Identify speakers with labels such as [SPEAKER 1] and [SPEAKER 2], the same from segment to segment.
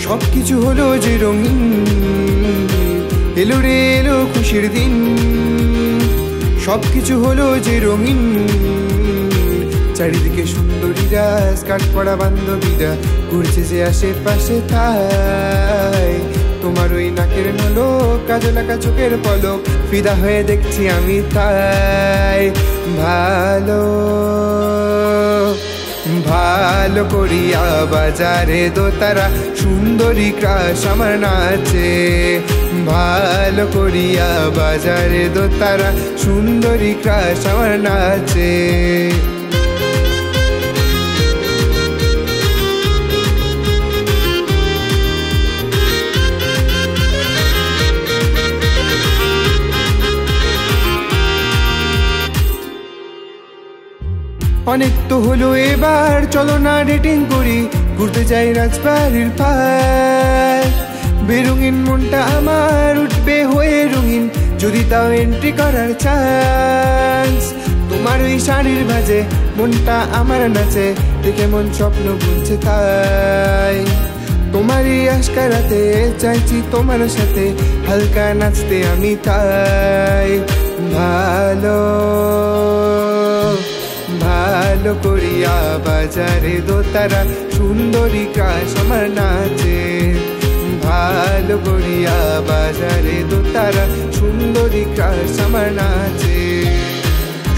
[SPEAKER 1] সবকিছু হলো যে রঙিন, এলো রে এলো খুশির দিন। সবকিছু হলো যে রঙিন, চারিদিকে সুন্দরীরা, স্কার্ট পরা বান্ধবীরা ঘুরছে যে আশেপাশে। তাই তোমার ওই নাকের নলক, কাজল আঁকা চোখের পলক, ফিদা হয়ে দেখছি আমি তাই। ভালো ভালো করিয়া বাজারে দোতারা, সুন্দরী ক্রাশ আমার নাচে। ভালো করিয়া বাজারে দোতারা, সুন্দরী ক্রাশ আমার নাচে। অনেক তো হলো এবার, চলো না ডেটিং করি, ঘুরতে যাই রাজবাড়ির পার। বেরঙিন মনটা আমার উঠবে হয়ে রঙিন, যদি তাও এন্ট্রি করার চান্স। তোমার ওই শাড়ির ভাজে মনটা আমার নাচে, দেখে মন স্বপ্ন বুনছে তাই। তোমারই আশকারাতে চাইছি তোমার সাথে হালকা নাচতে আমি তাই। ভালো ভালো করিয়া বাজারে দোতারা, সুন্দরী ক্রাশ আমার নাচে। ভালো করিয়া বাজারে দোতারা, সুন্দরী ক্রাশ আমার নাচে।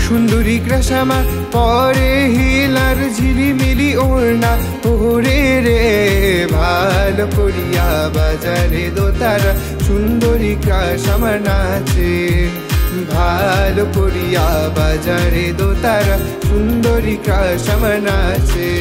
[SPEAKER 1] সুন্দরী ক্রাশ আমার পরে হিলার ঝিলিমিলি ওড়না ওরে রে। ভালো করিয়া বাজারে দোতারা, সুন্দরী ক্রাশ আমার নাচে। ভালো করিয়া বাজারে দোতারা, সুন্দরী ক্রাশ আমার নাচে।